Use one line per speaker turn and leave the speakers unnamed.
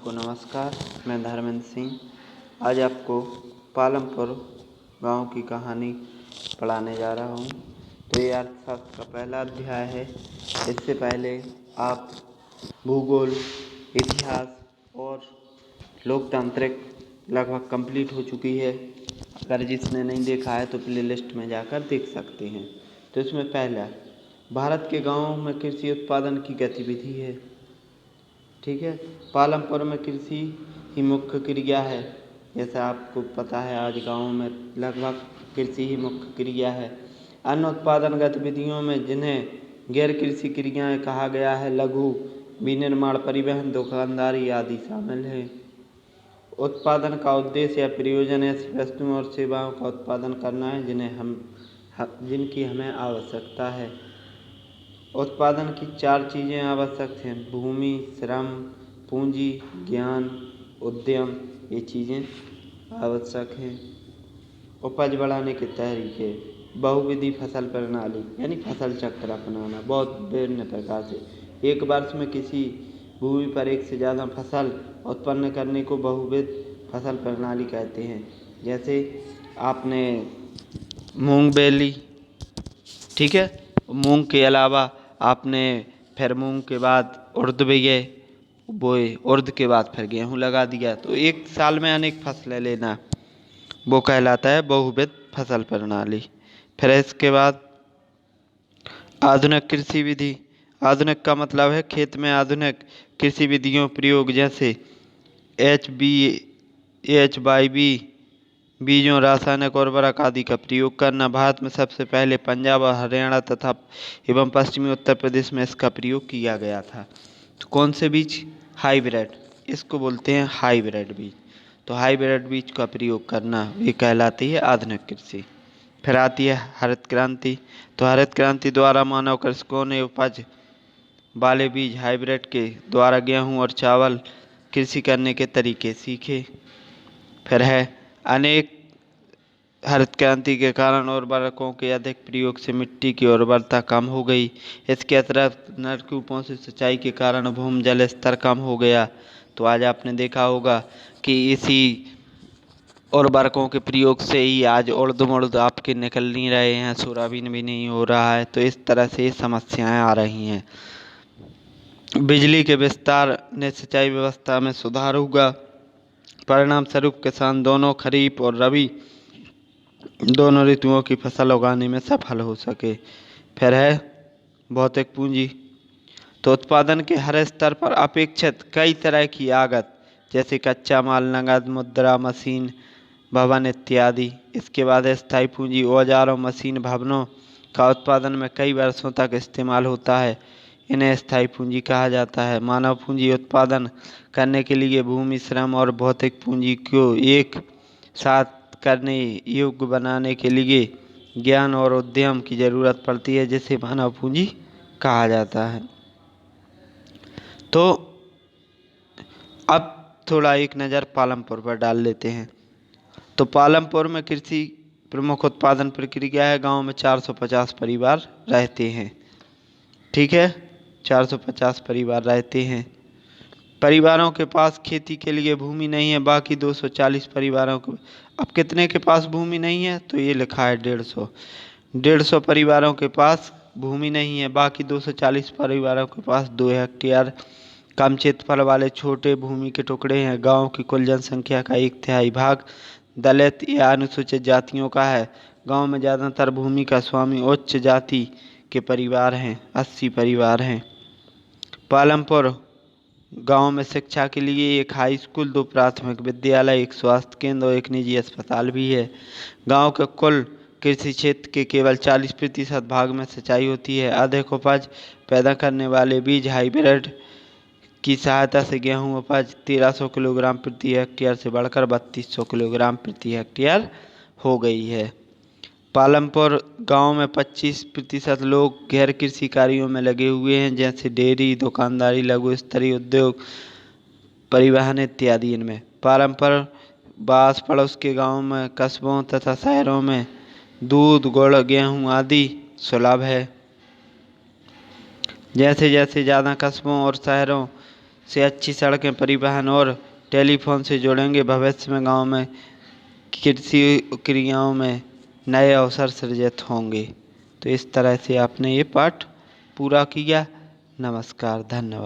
को नमस्कार। मैं धर्मेंद्र सिंह आज आपको पालमपुर गांव की कहानी पढ़ाने जा रहा हूं। तो ये अर्थशास्त्र का पहला अध्याय है। इससे पहले आप भूगोल, इतिहास और लोकतांत्रिक लगभग कंप्लीट हो चुकी है। अगर जिसने नहीं देखा है तो प्लेलिस्ट में जाकर देख सकते हैं। तो इसमें पहला, भारत के गांवों में कृषि उत्पादन की गतिविधि है। ठीक है, पालमपुर में कृषि ही मुख्य क्रिया है। जैसा आपको पता है, आज गाँव में लगभग कृषि ही मुख्य क्रिया है। अन्य उत्पादन गतिविधियों में जिन्हें गैर कृषि क्रियाएं कहा गया है, लघु विनिर्माण, परिवहन, दुकानदारी आदि शामिल हैं। उत्पादन का उद्देश्य या प्रयोजन ऐसी वस्तुओं और सेवाओं का उत्पादन करना है जिनकी हमें आवश्यकता है। उत्पादन की 4 चीज़ें आवश्यक हैं: भूमि, श्रम, पूंजी, ज्ञान, उद्यम। ये चीज़ें आवश्यक हैं। उपज बढ़ाने के तरीके: बहुविधि फसल प्रणाली यानी फसल चक्र अपनाना, बहुत विभिन्न प्रकार से। एक वर्ष में किसी भूमि पर एक से ज़्यादा फसल उत्पन्न करने को बहुविध फसल प्रणाली कहते हैं। जैसे आपने मूंग बेली, ठीक है, मूंग के अलावा आपने फिर मूंग के बाद उड़द बोए, उड़द के बाद फिर गेहूँ लगा दिया, तो एक साल में अनेक फसलें लेना, वो कहलाता है बहुविध फसल प्रणाली। फिर इसके बाद आधुनिक कृषि विधि। आधुनिक का मतलब है खेत में आधुनिक कृषि विधियों प्रयोग, जैसे HBV बीजों, रासायनिक उर्वरक आदि का प्रयोग करना। भारत में सबसे पहले पंजाब और हरियाणा तथा एवं पश्चिमी उत्तर प्रदेश में इसका प्रयोग किया गया था। तो कौन से बीज? हाइब्रिड, इसको बोलते हैं हाइब्रिड बीज। तो हाइब्रिड बीज का प्रयोग करना ये कहलाती है आधुनिक कृषि। फिर आती है हरित क्रांति। तो हरित क्रांति द्वारा मानव कृषकों ने उपज वाले बीज हाइब्रिड के द्वारा गेहूँ और चावल कृषि करने के तरीके सीखे। फिर है अनेक हरित क्रांति के कारण उर्वरकों के अधिक प्रयोग से मिट्टी की उर्वरता कम हो गई। इसके अतिरिक्त नलकूपों से सिंचाई के कारण भूमि जल स्तर कम हो गया। तो आज आपने देखा होगा कि इसी उर्वरकों के प्रयोग से ही आज उड़द मुड़द आपके निकल नहीं रहे हैं, सोयाबीन भी नहीं हो रहा है। तो इस तरह से समस्याएं आ रही हैं। बिजली के विस्तार ने सिंचाई व्यवस्था में सुधार होगा। परिणाम स्वरूप किसान दोनों खरीफ और रबी दोनों ऋतुओं की फसल उगाने में सफल हो सके। फिर है भौतिक पूंजी। तो उत्पादन के हर स्तर पर अपेक्षित कई तरह की आगत, जैसे कच्चा माल, नगद, मुद्रा, मशीन, भवन इत्यादि। इसके बाद स्थायी पूंजी, औजारों, मशीन, भवनों का उत्पादन में कई वर्षों तक इस्तेमाल होता है, इन्हें स्थायी पूंजी कहा जाता है। मानव पूंजी, उत्पादन करने के लिए भूमि, श्रम और भौतिक पूंजी को एक साथ करने योग्य बनाने के लिए ज्ञान और उद्यम की जरूरत पड़ती है, जिसे मानव पूंजी कहा जाता है। तो अब थोड़ा एक नज़र पालमपुर पर डाल लेते हैं। तो पालमपुर में कृषि प्रमुख उत्पादन प्रक्रिया है। गांव में 450 परिवार रहते हैं। ठीक है, 450 परिवार रहते हैं। परिवारों के पास खेती के लिए भूमि नहीं है, बाकी 240 परिवारों को। अब कितने के पास भूमि नहीं है? तो ये लिखा है 150। 150 परिवारों के पास भूमि नहीं है, बाकी 240 परिवारों के पास 2 हेक्टेयर कम क्षेत्रफल वाले छोटे भूमि के टुकड़े हैं। गांव की कुल जनसंख्या का 1/3 भाग दलित या अनुसूचित जातियों का है। गांव में ज़्यादातर भूमि का स्वामी उच्च जाति के परिवार हैं, 80 परिवार हैं। पालमपुर गांव में शिक्षा के लिए एक हाई स्कूल, 2 प्राथमिक विद्यालय, एक स्वास्थ्य केंद्र और एक निजी अस्पताल भी है। गांव के कुल कृषि क्षेत्र के केवल 40% भाग में सिंचाई होती है। अधिक उपज पैदा करने वाले बीज हाइब्रिड की सहायता से गेहूं उपज 1300 किलोग्राम प्रति हेक्टेयर से बढ़कर 3200 किलोग्राम प्रति हेक्टेयर हो गई है। पालमपुर गांव में 25% लोग गैर कृषि कार्यों में लगे हुए हैं, जैसे डेयरी, दुकानदारी, लघु स्तरीय उद्योग, परिवहन इत्यादि। इनमें पालमपुर आस पड़ोस के गांवों में, कस्बों तथा शहरों में दूध, गुड़, गेहूं आदि सुलभ है। जैसे जैसे ज़्यादा कस्बों और शहरों से अच्छी सड़कें, परिवहन और टेलीफोन से जोड़ेंगे। भविष्य में गाँव में कृषि क्रियाओं में नए अवसर सृजित होंगे। तो इस तरह से आपने ये पाठ पूरा किया। नमस्कार, धन्यवाद।